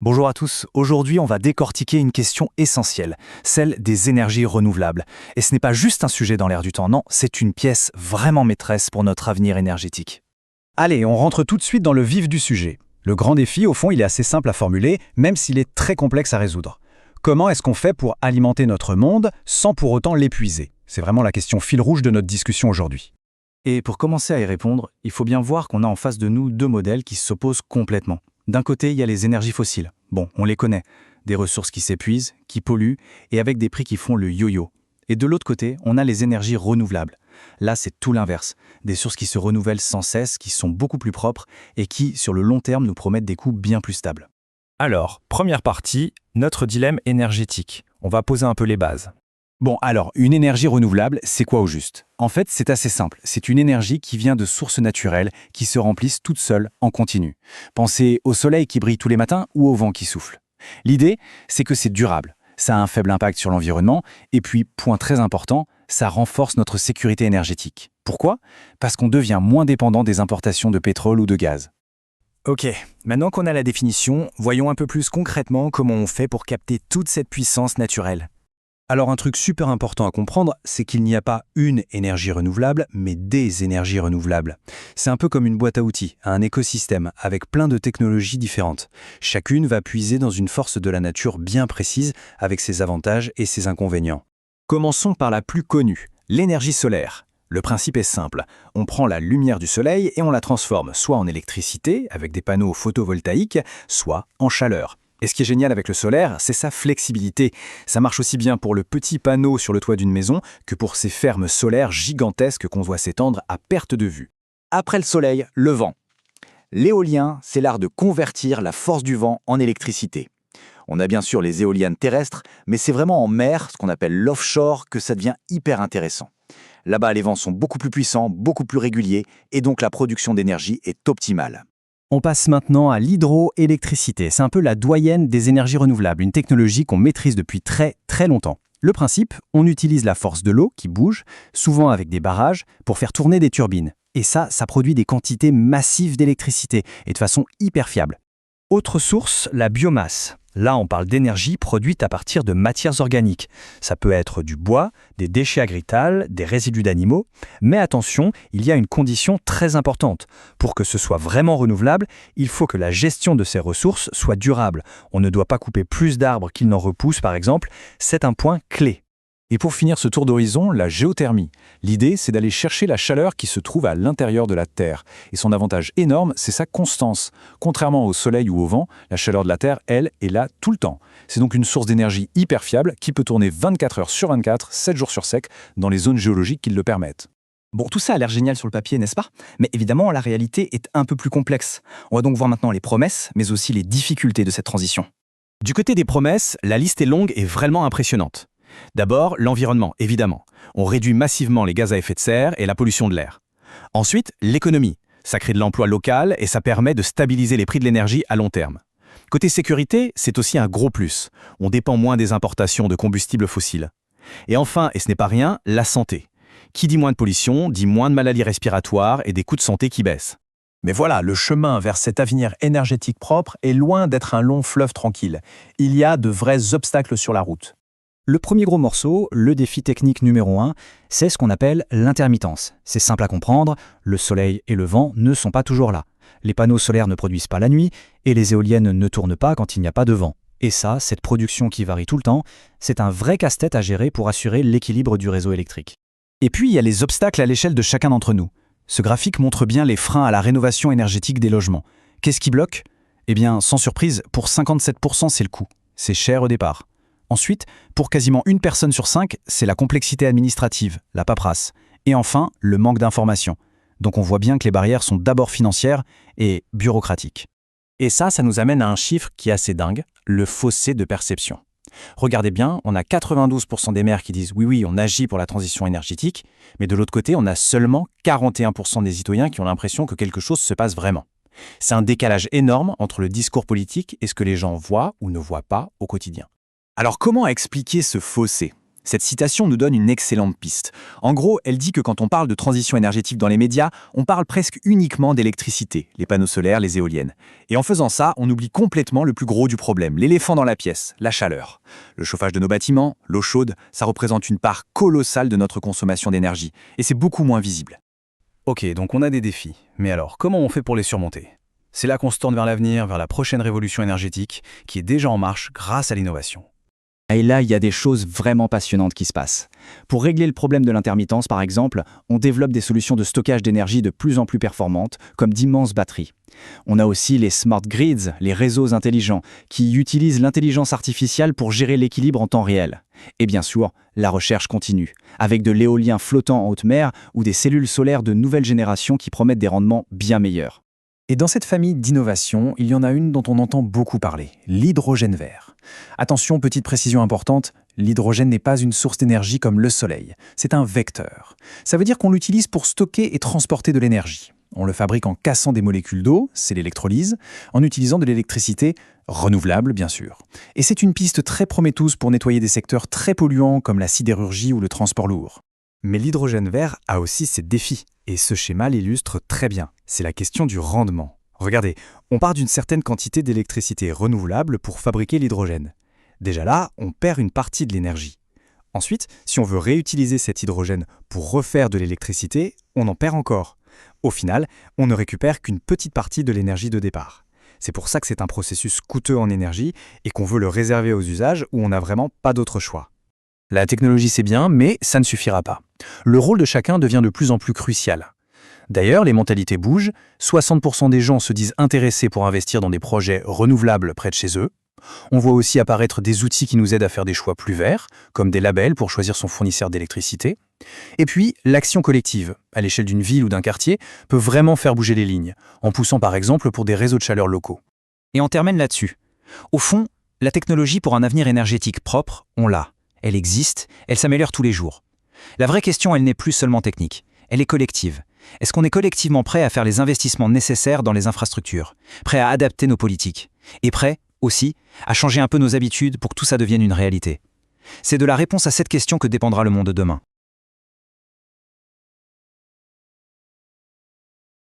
Bonjour à tous, aujourd'hui on va décortiquer une question essentielle, celle des énergies renouvelables. Et ce n'est pas juste un sujet dans l'air du temps, non, c'est une pièce vraiment maîtresse pour notre avenir énergétique. Allez, on rentre tout de suite dans le vif du sujet. Le grand défi, au fond, il est assez simple à formuler, même s'il est très complexe à résoudre. Comment est-ce qu'on fait pour alimenter notre monde sans pour autant l'épuiser? C'est vraiment la question fil rouge de notre discussion aujourd'hui. Et pour commencer à y répondre, il faut bien voir qu'on a en face de nous deux modèles qui s'opposent complètement. D'un côté, il y a les énergies fossiles. Bon, on les connaît. Des ressources qui s'épuisent, qui polluent, et avec des prix qui font le yo-yo. Et de l'autre côté, on a les énergies renouvelables. Là, c'est tout l'inverse. Des sources qui se renouvellent sans cesse, qui sont beaucoup plus propres, et qui, sur le long terme, nous promettent des coûts bien plus stables. Alors, première partie, notre dilemme énergétique. On va poser un peu les bases. Bon, alors, une énergie renouvelable, c'est quoi au juste? En fait, c'est assez simple. C'est une énergie qui vient de sources naturelles, qui se remplissent toutes seules, en continu. Pensez au soleil qui brille tous les matins ou au vent qui souffle. L'idée, c'est que c'est durable. Ça a un faible impact sur l'environnement. Et puis, point très important, ça renforce notre sécurité énergétique. Pourquoi? Parce qu'on devient moins dépendant des importations de pétrole ou de gaz. Ok, maintenant qu'on a la définition, voyons un peu plus concrètement comment on fait pour capter toute cette puissance naturelle. Alors un truc super important à comprendre, c'est qu'il n'y a pas une énergie renouvelable, mais des énergies renouvelables. C'est un peu comme une boîte à outils, un écosystème, avec plein de technologies différentes. Chacune va puiser dans une force de la nature bien précise, avec ses avantages et ses inconvénients. Commençons par la plus connue, l'énergie solaire. Le principe est simple, on prend la lumière du soleil et on la transforme soit en électricité, avec des panneaux photovoltaïques, soit en chaleur. Et ce qui est génial avec le solaire, c'est sa flexibilité. Ça marche aussi bien pour le petit panneau sur le toit d'une maison que pour ces fermes solaires gigantesques qu'on voit s'étendre à perte de vue. Après le soleil, le vent. L'éolien, c'est l'art de convertir la force du vent en électricité. On a bien sûr les éoliennes terrestres, mais c'est vraiment en mer, ce qu'on appelle l'offshore, que ça devient hyper intéressant. Là-bas, les vents sont beaucoup plus puissants, beaucoup plus réguliers, et donc la production d'énergie est optimale. On passe maintenant à l'hydroélectricité. C'est un peu la doyenne des énergies renouvelables, une technologie qu'on maîtrise depuis très très longtemps. Le principe, on utilise la force de l'eau qui bouge, souvent avec des barrages, pour faire tourner des turbines. Et ça produit des quantités massives d'électricité, et de façon hyper fiable. Autre source, la biomasse. Là, on parle d'énergie produite à partir de matières organiques. Ça peut être du bois, des déchets agricoles, des résidus d'animaux. Mais attention, il y a une condition très importante. Pour que ce soit vraiment renouvelable, il faut que la gestion de ces ressources soit durable. On ne doit pas couper plus d'arbres qu'il n'en repousse, par exemple. C'est un point clé. Et pour finir ce tour d'horizon, la géothermie. L'idée, c'est d'aller chercher la chaleur qui se trouve à l'intérieur de la Terre. Et son avantage énorme, c'est sa constance. Contrairement au soleil ou au vent, la chaleur de la Terre, elle, est là tout le temps. C'est donc une source d'énergie hyper fiable qui peut tourner 24 heures sur 24, 7 jours sur 7, dans les zones géologiques qui le permettent. Bon, tout ça a l'air génial sur le papier, n'est-ce pas? Mais évidemment, la réalité est un peu plus complexe. On va donc voir maintenant les promesses, mais aussi les difficultés de cette transition. Du côté des promesses, la liste est longue et vraiment impressionnante. D'abord, l'environnement, évidemment. On réduit massivement les gaz à effet de serre et la pollution de l'air. Ensuite, l'économie. Ça crée de l'emploi local et ça permet de stabiliser les prix de l'énergie à long terme. Côté sécurité, c'est aussi un gros plus. On dépend moins des importations de combustibles fossiles. Et enfin, et ce n'est pas rien, la santé. Qui dit moins de pollution, dit moins de maladies respiratoires et des coûts de santé qui baissent. Mais voilà, le chemin vers cet avenir énergétique propre est loin d'être un long fleuve tranquille. Il y a de vrais obstacles sur la route. Le premier gros morceau, le défi technique numéro 1, c'est ce qu'on appelle l'intermittence. C'est simple à comprendre, le soleil et le vent ne sont pas toujours là. Les panneaux solaires ne produisent pas la nuit et les éoliennes ne tournent pas quand il n'y a pas de vent. Et ça, cette production qui varie tout le temps, c'est un vrai casse-tête à gérer pour assurer l'équilibre du réseau électrique. Et puis, il y a les obstacles à l'échelle de chacun d'entre nous. Ce graphique montre bien les freins à la rénovation énergétique des logements. Qu'est-ce qui bloque? Eh bien, sans surprise, pour 57%, c'est le coût. C'est cher au départ. Ensuite, pour quasiment une personne sur 5, c'est la complexité administrative, la paperasse. Et enfin, le manque d'information. Donc on voit bien que les barrières sont d'abord financières et bureaucratiques. Et ça nous amène à un chiffre qui est assez dingue, le fossé de perception. Regardez bien, on a 92% des maires qui disent oui, on agit pour la transition énergétique, mais de l'autre côté, on a seulement 41% des citoyens qui ont l'impression que quelque chose se passe vraiment. C'est un décalage énorme entre le discours politique et ce que les gens voient ou ne voient pas au quotidien. Alors comment expliquer ce fossé? Cette citation nous donne une excellente piste. En gros, elle dit que quand on parle de transition énergétique dans les médias, on parle presque uniquement d'électricité, les panneaux solaires, les éoliennes. Et en faisant ça, on oublie complètement le plus gros du problème, l'éléphant dans la pièce, la chaleur. Le chauffage de nos bâtiments, l'eau chaude, ça représente une part colossale de notre consommation d'énergie. Et c'est beaucoup moins visible. Ok, donc on a des défis. Mais alors, comment on fait pour les surmonter? C'est là qu'on se tourne vers l'avenir, vers la prochaine révolution énergétique, qui est déjà en marche grâce à l'innovation. Et là, il y a des choses vraiment passionnantes qui se passent. Pour régler le problème de l'intermittence, par exemple, on développe des solutions de stockage d'énergie de plus en plus performantes, comme d'immenses batteries. On a aussi les smart grids, les réseaux intelligents, qui utilisent l'intelligence artificielle pour gérer l'équilibre en temps réel. Et bien sûr, la recherche continue, avec de l'éolien flottant en haute mer ou des cellules solaires de nouvelle génération qui promettent des rendements bien meilleurs. Et dans cette famille d'innovations, il y en a une dont on entend beaucoup parler, l'hydrogène vert. Attention, petite précision importante, l'hydrogène n'est pas une source d'énergie comme le soleil, c'est un vecteur. Ça veut dire qu'on l'utilise pour stocker et transporter de l'énergie. On le fabrique en cassant des molécules d'eau, c'est l'électrolyse, en utilisant de l'électricité renouvelable bien sûr. Et c'est une piste très prometteuse pour nettoyer des secteurs très polluants comme la sidérurgie ou le transport lourd. Mais l'hydrogène vert a aussi ses défis, et ce schéma l'illustre très bien. C'est la question du rendement. Regardez, on part d'une certaine quantité d'électricité renouvelable pour fabriquer l'hydrogène. Déjà là, on perd une partie de l'énergie. Ensuite, si on veut réutiliser cet hydrogène pour refaire de l'électricité, on en perd encore. Au final, on ne récupère qu'une petite partie de l'énergie de départ. C'est pour ça que c'est un processus coûteux en énergie et qu'on veut le réserver aux usages où on n'a vraiment pas d'autre choix. La technologie c'est bien, mais ça ne suffira pas. Le rôle de chacun devient de plus en plus crucial. D'ailleurs, les mentalités bougent, 60% des gens se disent intéressés pour investir dans des projets renouvelables près de chez eux. On voit aussi apparaître des outils qui nous aident à faire des choix plus verts, comme des labels pour choisir son fournisseur d'électricité. Et puis, l'action collective, à l'échelle d'une ville ou d'un quartier, peut vraiment faire bouger les lignes, en poussant par exemple pour des réseaux de chaleur locaux. Et on termine là-dessus. Au fond, la technologie pour un avenir énergétique propre, on l'a. Elle existe, elle s'améliore tous les jours. La vraie question, elle n'est plus seulement technique, elle est collective. Est-ce qu'on est collectivement prêt à faire les investissements nécessaires dans les infrastructures, prêt à adapter nos politiques, et prêt, aussi, à changer un peu nos habitudes pour que tout ça devienne une réalité? C'est de la réponse à cette question que dépendra le monde de demain.